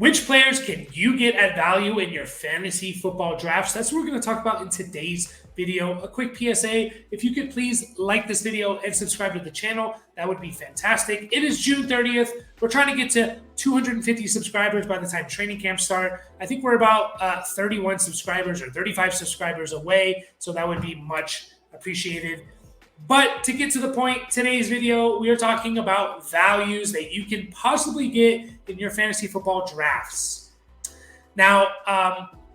Which players can you get at value in your fantasy football drafts? That's what we're going to talk about in today's video. A quick PSA, if you could please like this video and subscribe to the channel, that would be fantastic. It is June 30th. We're trying to get to 250 subscribers by the time training camps start. I think we're about 31 subscribers or 35 subscribers away, so that would be much appreciated. But to get to the point, today's video, we are talking about values that you can possibly get in your fantasy football drafts. Now,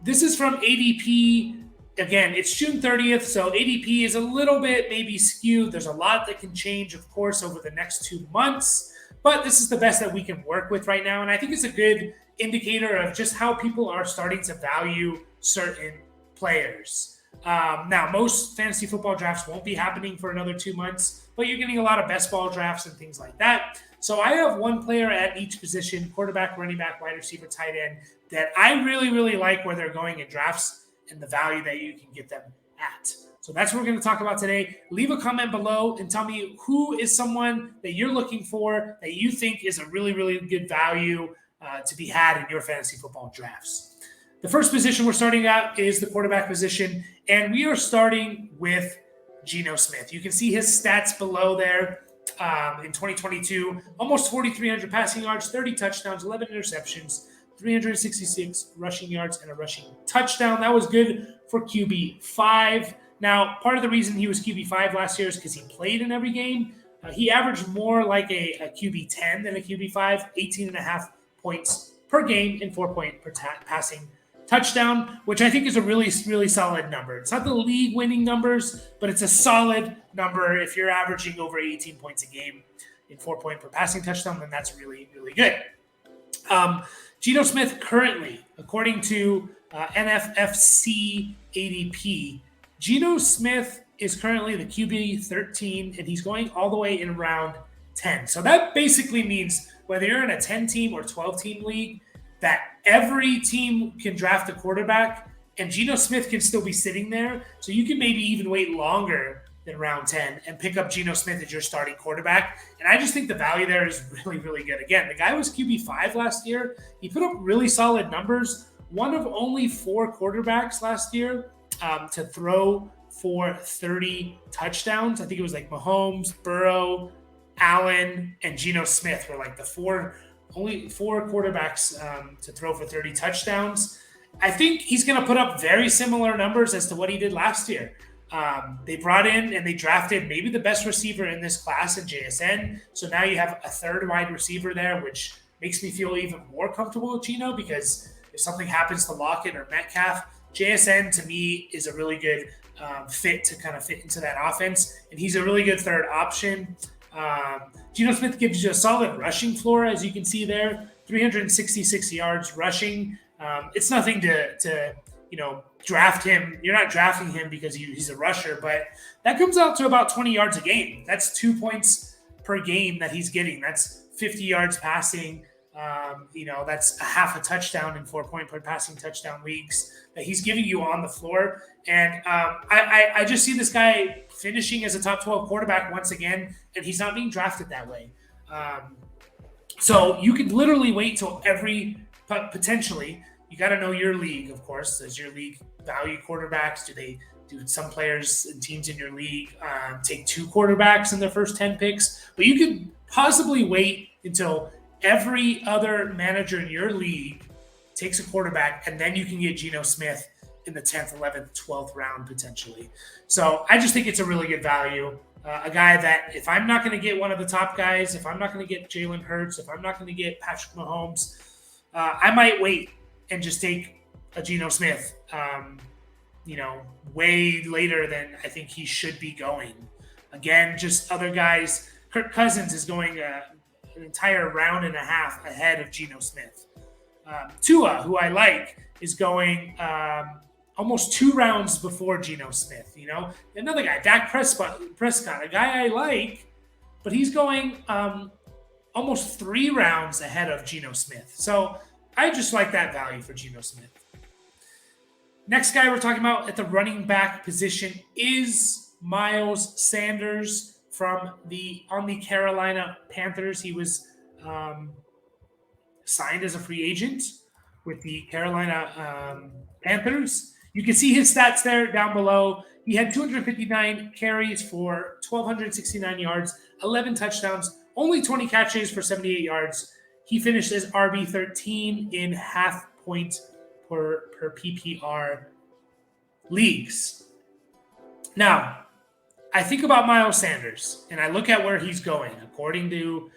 this is from ADP. Again, it's June 30th, so ADP is a little bit maybe skewed. There's a lot that can change, of course, over the next 2 months. But this is the best that we can work with right now. And I think it's a good indicator of just how people are starting to value certain players. Now, most fantasy football drafts won't be happening for another 2 months, but you're getting a lot of best ball drafts and things like that. So I have one player at each position, quarterback, running back, wide receiver, tight end, that I really, really like where they're going in drafts and the value that you can get them at. So that's what we're going to talk about today. Leave a comment below and tell me who is someone that you're looking for that you think is a really, really good value to be had in your fantasy football drafts. The first position we're starting at is the quarterback position, and we are starting with Geno Smith. You can see his stats below there in 2022, almost 4,300 passing yards, 30 touchdowns, 11 interceptions, 366 rushing yards, and a rushing touchdown. That was good for QB5. Now, part of the reason he was QB5 last year is because he played in every game. He averaged more like a QB10 than a QB5, 18.5 points per game and 4-point per passing touchdown, which I think is a really, really solid number. It's not the league-winning numbers, but it's a solid number. If you're averaging over 18 points a game in 4-point per passing touchdown, then that's really, really good. Geno Smith currently, according to NFFC ADP, Geno Smith is currently the QB 13, and he's going all the way in round 10. So that basically means whether you're in a 10-team or 12-team league, that every team can draft a quarterback, and Geno Smith can still be sitting there. So you can maybe even wait longer than round 10 and pick up Geno Smith as your starting quarterback. And I just think the value there is really, really good. Again, the guy was QB5 last year. He put up really solid numbers. One of only 4 quarterbacks last year to throw for 30 touchdowns. I think it was like Mahomes, Burrow, Allen, and Geno Smith were like the only 4 quarterbacks to throw for 30 touchdowns. I think he's going to put up very similar numbers as to what he did last year. They brought in and they drafted maybe the best receiver in this class in JSN. So now you have a third wide receiver there, which makes me feel even more comfortable with Geno, because if something happens to Lockett or Metcalf, JSN to me is a really good fit to kind of fit into that offense. And he's a really good third option. Geno Smith gives you a solid rushing floor, as you can see there, 366 yards rushing. It's nothing to draft him. You're not drafting him because he's a rusher, but that comes out to about 20 yards a game. That's 2 points per game that he's getting. That's 50 yards passing. That's a half a touchdown in 4-point per passing touchdown leagues that he's giving you on the floor. And I just see this guy finishing as a top 12 quarterback once again, and he's not being drafted that way. So you could literally wait till potentially, you got to know your league, of course. Does your league value quarterbacks? Do some players and teams in your league take 2 quarterbacks in their first 10 picks? But you could possibly wait until every other manager in your league takes a quarterback, and then you can get Geno Smith in the 10th, 11th, 12th round potentially. So I just think it's a really good value. A guy that if I'm not going to get one of the top guys, if I'm not going to get Jalen Hurts, if I'm not going to get Patrick Mahomes, I might wait and just take a Geno Smith, way later than I think he should be going. Again, just other guys. Kirk Cousins is going an entire round and a half ahead of Geno Smith. Tua, who I like, is going almost 2 rounds before Geno Smith. Another guy, Dak Prescott, a guy I like, but he's going almost 3 rounds ahead of Geno Smith. So I just like that value for Geno Smith. Next guy we're talking about at the running back position is Miles Sanders on the Carolina Panthers. He was signed as a free agent with the Carolina Panthers. You can see his stats there down below. He had 259 carries for 1,269 yards, 11 touchdowns, only 20 catches for 78 yards. He finished as RB13 in half point per PPR leagues. Now, I think about Miles Sanders, and I look at where he's going. According to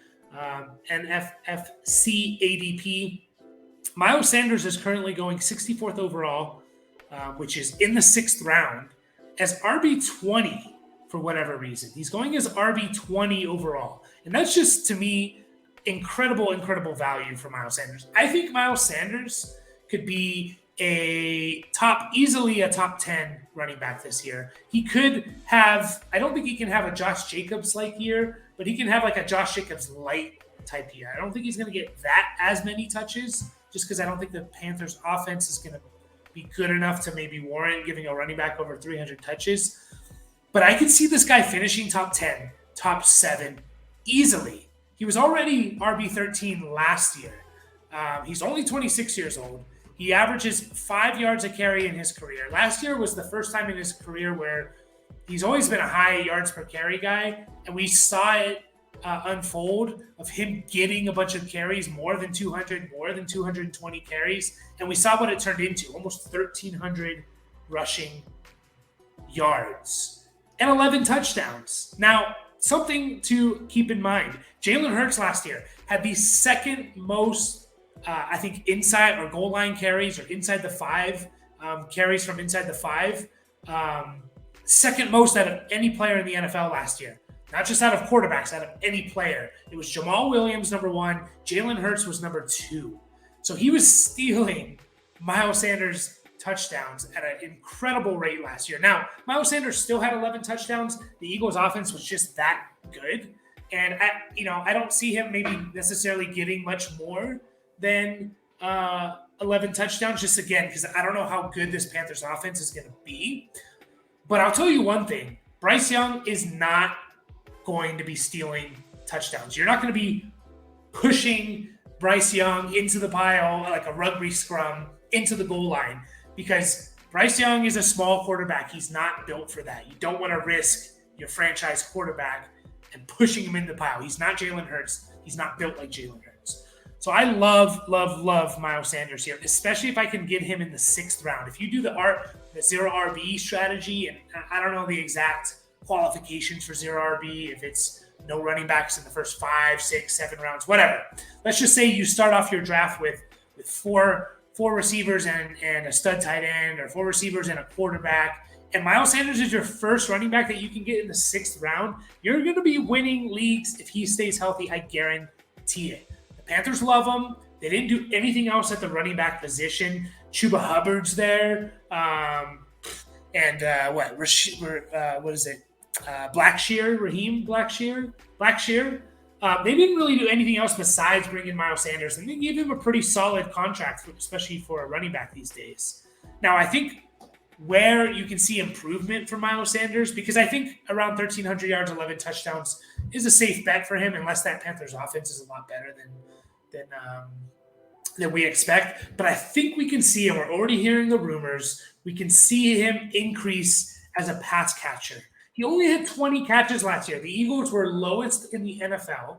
NFFC ADP, Miles Sanders is currently going 64th overall, which is in the 6th round, as RB20 for whatever reason. He's going as RB20 overall. And that's just, to me, incredible value for Miles Sanders. I think Miles Sanders could be easily a top 10 running back this year. He could have, I don't think he can have a Josh Jacobs-like year, but he can have like a Josh Jacobs-light type year. I don't think he's going to get that as many touches, just because I don't think the Panthers offense is going to be good enough to maybe warrant giving a running back over 300 touches. But I could see this guy finishing top 10, top 7 easily. He was already RB13 last year. He's only 26 years old. He averages 5 yards a carry in his career. Last year was the first time in his career where he's always been a high yards per carry guy, and we saw it unfold of him getting a bunch of carries, more than 200, more than 220 carries, and we saw what it turned into, almost 1,300 rushing yards and 11 touchdowns. Now, something to keep in mind, Jalen Hurts last year had the second most I think inside or goal line carries or inside the 5 carries from inside the 5. Second most out of any player in the NFL last year. Not just out of quarterbacks, out of any player. It was Jamal Williams, number 1. Jalen Hurts was number 2. So he was stealing Miles Sanders' touchdowns at an incredible rate last year. Now, Miles Sanders still had 11 touchdowns. The Eagles' offense was just that good. And, I don't see him maybe necessarily getting much more than 11 touchdowns, just again, because I don't know how good this Panthers offense is going to be. But I'll tell you one thing. Bryce Young is not going to be stealing touchdowns. You're not going to be pushing Bryce Young into the pile like a rugby scrum into the goal line, because Bryce Young is a small quarterback. He's not built for that. You don't want to risk your franchise quarterback and pushing him into the pile. He's not Jalen Hurts. He's not built like Jalen Hurts. So I love Miles Sanders here, especially if I can get him in the 6th round. If you do the zero RB strategy, and I don't know the exact qualifications for zero RB, if it's no running backs in the first 5, 6, 7 rounds, whatever. Let's just say you start off your draft with 4 receivers and a stud tight end, or 4 receivers and a quarterback, and Miles Sanders is your first running back that you can get in the 6th round. You're going to be winning leagues if he stays healthy. I guarantee it. Panthers love him. They didn't do anything else at the running back position. Chuba Hubbard's there. What is it? Raheem Blackshear. They didn't really do anything else besides bring in Miles Sanders, and they gave him a pretty solid contract, especially for a running back these days. Now, I think where you can see improvement for Miles Sanders, because I think around 1,300 yards, 11 touchdowns is a safe bet for him, unless that Panthers offense is a lot better than we expect. But I think we can see, and we're already hearing the rumors, we can see him increase as a pass catcher. He only had 20 catches last year. The Eagles were lowest in the NFL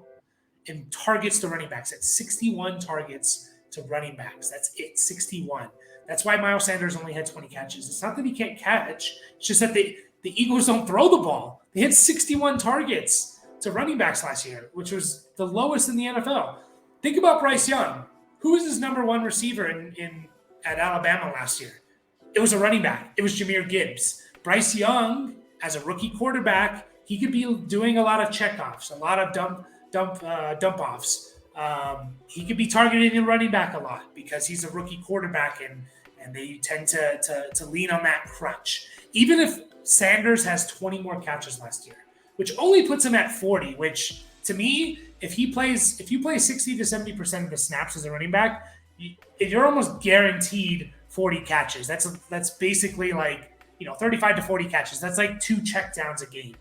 in targets to running backs, at 61 targets to running backs. That's it, 61. That's why Miles Sanders only had 20 catches. It's not that he can't catch. It's just that the Eagles don't throw the ball. They had 61 targets to running backs last year, which was the lowest in the NFL. Think about Bryce Young. Who was his number 1 receiver at Alabama last year? It was a running back. It was Jahmyr Gibbs. Bryce Young, as a rookie quarterback, he could be doing a lot of checkoffs, a lot of dump offs. He could be targeting the running back a lot because he's a rookie quarterback, and they tend to lean on that crutch. Even if Sanders has 20 more catches last year, which only puts him at 40, which to me, if you play 60 to 70% of the snaps as a running back, you're almost guaranteed 40 catches. That's basically like, 35 to 40 catches. That's like 2 checkdowns a game,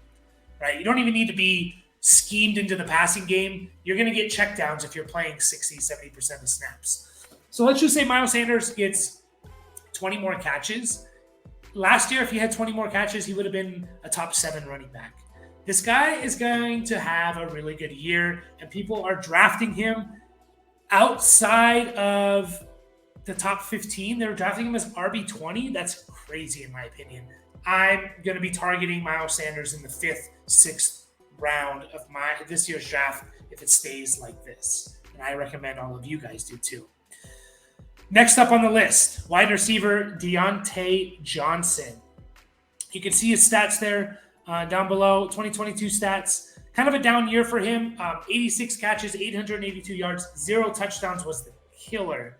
right? You don't even need to be schemed into the passing game, you're going to get checkdowns if you're playing 60, 70% of snaps. So let's just say Miles Sanders gets 20 more catches. Last year, if he had 20 more catches, he would have been a top 7 running back. This guy is going to have a really good year, and people are drafting him outside of the top 15. They're drafting him as RB20. That's crazy in my opinion. I'm going to be targeting Miles Sanders in the 5th, 6th round of this year's draft if it stays like this. And I recommend all of you guys do too. Next up on the list, wide receiver Diontae Johnson. You can see his stats there down below, 2022 stats. Kind of a down year for him. 86 catches, 882 yards, 0 touchdowns was the killer.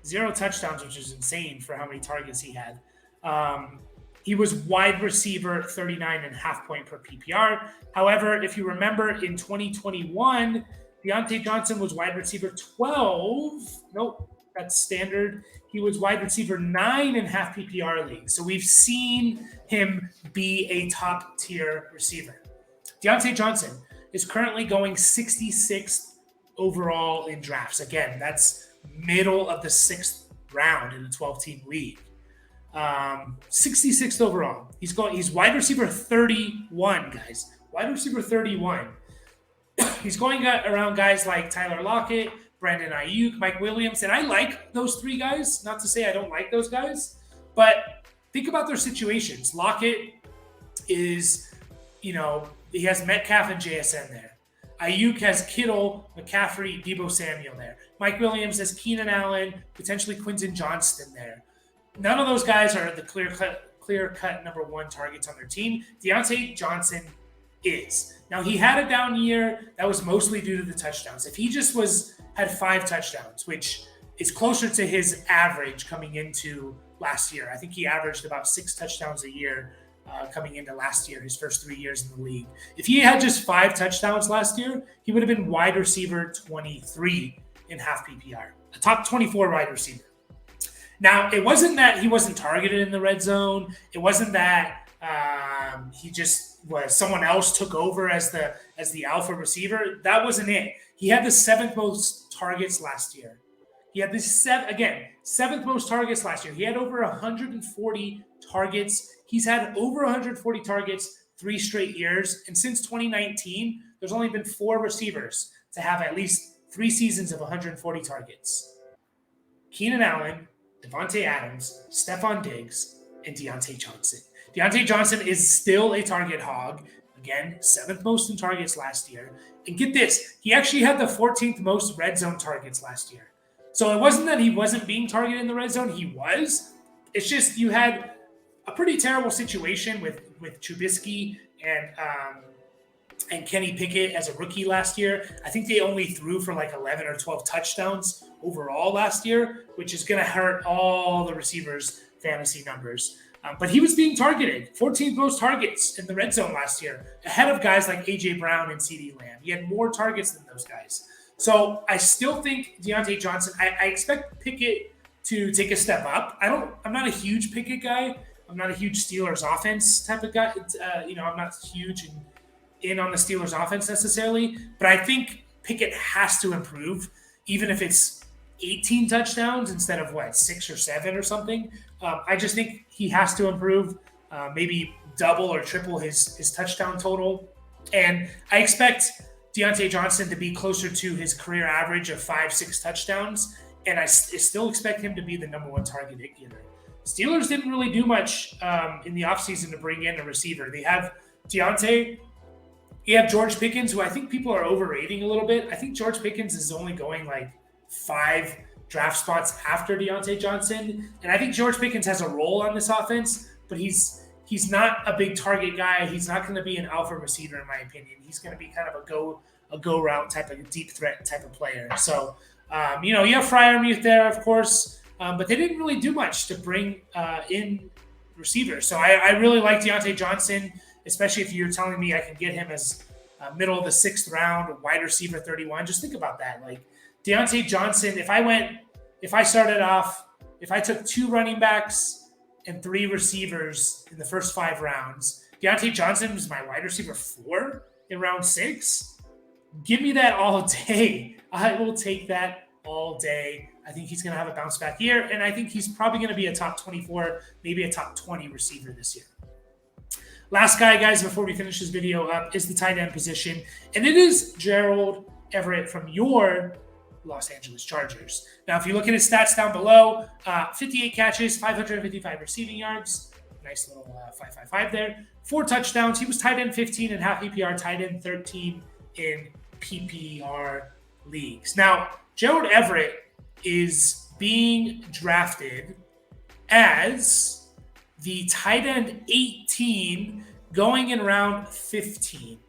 0 touchdowns, which is insane for how many targets he had. He was wide receiver 39.5 point per PPR. However, if you remember in 2021, Diontae Johnson was wide receiver 12. Nope, that's standard. He was wide receiver 9.5 PPR league. So we've seen him be a top tier receiver. Diontae Johnson is currently going 66th overall in drafts. Again, that's middle of the 6th round in a 12-team league. 66th overall. He's wide receiver 31, guys. Wide receiver 31. He's going around guys like Tyler Lockett, Brandon Ayuk, Mike Williams, and I like those 3 guys. Not to say I don't like those guys, but think about their situations. Lockett is, he has Metcalf and JSN there. Ayuk has Kittle, McCaffrey, Deebo Samuel there. Mike Williams has Keenan Allen, potentially Quinton Johnston there. None of those guys are the clear-cut number 1 targets on their team. Diontae Johnson is. Now, he had a down year. That was mostly due to the touchdowns. If he just had 5 touchdowns, which is closer to his average coming into last year. I think he averaged about 6 touchdowns a year coming into last year, his first 3 years in the league. If he had just 5 touchdowns last year, he would have been wide receiver 23 in half PPR, a top 24 wide receiver. Now, it wasn't that he wasn't targeted in the red zone. It wasn't that he just was someone else took over as the alpha receiver. That wasn't it. He had the 7th most targets last year. He had the 7th most targets last year. He had over 140 targets. He's had over 140 targets 3 straight years. And since 2019, there's only been 4 receivers to have at least 3 seasons of 140 targets. Keenan Allen, Devontae Adams, Stephon Diggs, and Diontae Johnson. Diontae Johnson is still a target hog. Again, 7th most in targets last year. And get this, he actually had the 14th most red zone targets last year. So it wasn't that he wasn't being targeted in the red zone. He was. It's just you had a pretty terrible situation with Trubisky and Kenny Pickett as a rookie last year. I think they only threw for like 11 or 12 touchdowns overall last year, which is going to hurt all the receivers' fantasy numbers. But he was being targeted, 14th most targets in the red zone last year, ahead of guys like A.J. Brown and CeeDee Lamb. He had more targets than those guys. So I still think Diontae Johnson, I expect Pickett to take a step up. I'm not a huge Pickett guy. I'm not a huge Steelers offense type of guy. I'm not huge in on the Steelers offense necessarily, but I think Pickett has to improve, even if it's 18 touchdowns instead of 6 or 7 or something. I just think he has to improve, maybe double or triple his touchdown total. And I expect Diontae Johnson to be closer to his career average of 5-6 touchdowns. And I still expect him to be the number 1 target getter. Steelers didn't really do much in the offseason to bring in a receiver. They have Diontae. You have George Pickens, who I think people are overrating a little bit. I think George Pickens is only going 5 draft spots after Diontae Johnson. And I think George Pickens has a role on this offense, but he's not a big target guy. He's not going to be an alpha receiver, in my opinion. He's going to be kind of a go route type of deep threat type of player. So, you have Freiermuth there, of course, but they didn't really do much to bring in receivers. So I really like Diontae Johnson, especially if you're telling me I can get him as middle of the 6th round, wide receiver 31. Just think about that. Diontae Johnson, if I took 2 running backs and 3 receivers in the first 5 rounds, Diontae Johnson was my wide receiver 4. in round 6, give me that all day. I will take that all day. I think he's going to have a bounce back year, and I think he's probably going to be a top 24, maybe a top 20 receiver this year. Last guy, guys, before we finish this video up, is the tight end position, and it is Gerald Everett from your Los Angeles Chargers. Now, if you look at his stats down below, 58 catches, 555 receiving yards, nice little 5.55 there, 4 touchdowns. He was tight end 15 in half PPR, tight end 13 in PPR leagues. Now, Gerald Everett is being drafted as the tight end 18 going in round 15.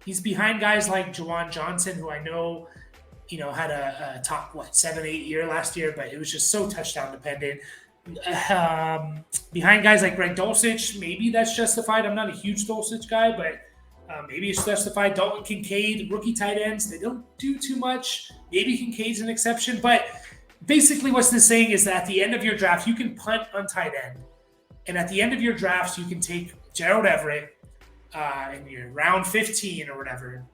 He's behind guys like Diontae Johnson, who I know, had a top, 7-8 year last year, but it was just so touchdown dependent. Behind guys like Greg Dulcich, maybe that's justified. I'm not a huge Dulcich guy, but maybe it's justified. Dalton Kincaid, rookie tight ends, they don't do too much. Maybe Kincaid's an exception, but basically what's this saying is that at the end of your draft, you can punt on tight end. And at the end of your drafts, you can take Gerald Everett in your round 15 or whatever,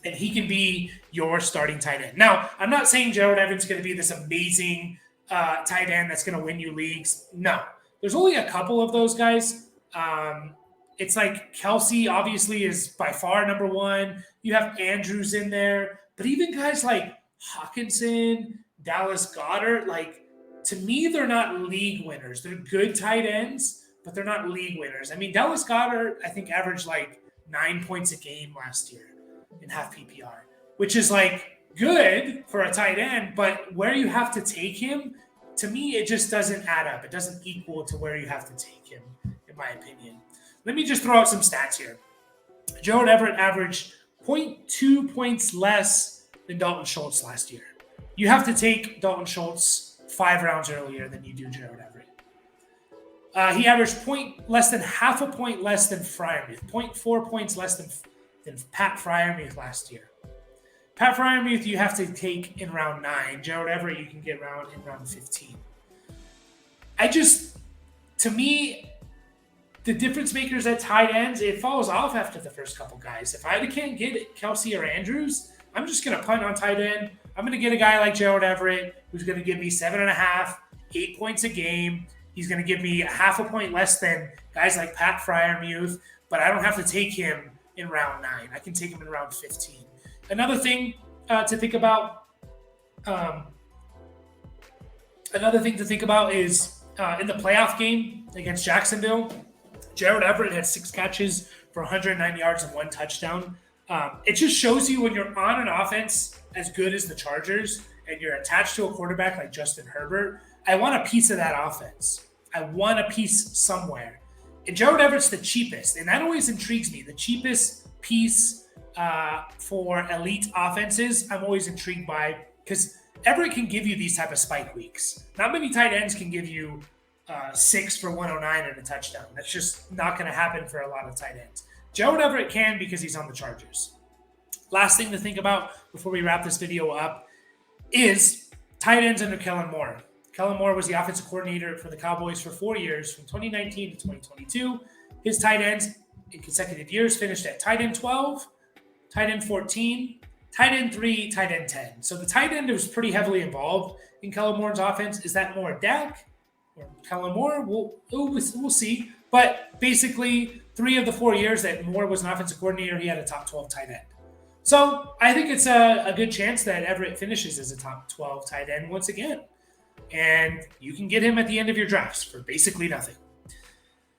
and he can be your starting tight end. Now, I'm not saying Gerald Everett's going to be this amazing tight end that's going to win you leagues. No. There's only a couple of those guys. It's like Kelsey, obviously, is by far number 1. You have Andrews in there. But even guys like Hawkinson, Dallas Goedert, to me, they're not league winners. They're good tight ends, but they're not league winners. I mean, Dallas Goedert, I think, averaged 9 points a game last year in half PPR, which is good for a tight end, but where you have to take him, to me, it just doesn't add up. It doesn't equal to where you have to take him, in my opinion. Let me just throw out some stats here. Gerald Everett averaged 0.2 points less than Dalton Schultz last year. You have to take Dalton Schultz 5 rounds earlier than you do Gerald Everett. He averaged less than half a point less than Freiermuth, 0.4 points less than Pat Freiermuth last year. Pat Freiermuth, you have to take in round 9. Gerald Everett, you can get in round 15. To me, the difference makers at tight ends, it falls off after the first couple guys. If I can't get Kelsey or Andrews, I'm just going to punt on tight end. I'm going to get a guy like Gerald Everett who's going to give me 7.5, 8 points a game. He's going to give me half a point less than guys like Pat Freiermuth, but I don't have to take him in round 9. I can take him in round 15. Another thing to think about. Is in the playoff game against Jacksonville, Gerald Everett had 6 catches for 109 yards and 1 touchdown. It just shows you when you're on an offense as good as the Chargers and you're attached to a quarterback like Justin Herbert, I want a piece of that offense. I want a piece somewhere. And Gerald Everett's the cheapest, and that always intrigues me. The cheapest piece for elite offenses, I'm always intrigued by, because Everett can give you these type of spike weeks. Not many tight ends can give you 6 for 109 and a touchdown. That's just not going to happen for a lot of tight ends. Gerald Everett can because he's on the Chargers. Last thing to think about before we wrap this video up is tight ends under Kellen Moore. Kellen Moore was the offensive coordinator for the Cowboys for 4 years, from 2019 to 2022. His tight ends in consecutive years finished at tight end 12, tight end 14, tight end 3, tight end 10. So the tight end was pretty heavily involved in Kellen Moore's offense. Is that more Dak or Kellen Moore? We'll see. But basically, 3 of the 4 years that Moore was an offensive coordinator, he had a top 12 tight end. So I think it's a good chance that Everett finishes as a top 12 tight end once again. And you can get him at the end of your drafts for basically nothing.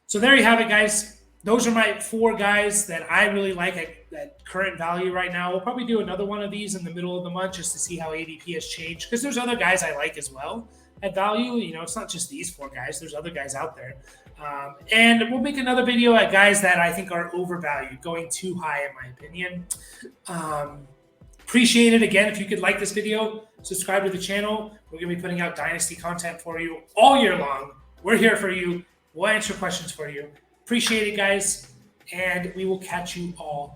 So there you have it, guys. Those are my 4 guys that I really like at current value right now. We'll probably do another one of these in the middle of the month just to see how ADP has changed, because there's other guys I like as well at value. It's not just these 4 guys. There's other guys out there. And we'll make another video at guys that I think are overvalued, going too high in my opinion. Appreciate it. Again, if you could like this video, subscribe to the channel. We're going to be putting out Dynasty content for you all year long. We're here for you. We'll answer questions for you. Appreciate it, guys. And we will catch you all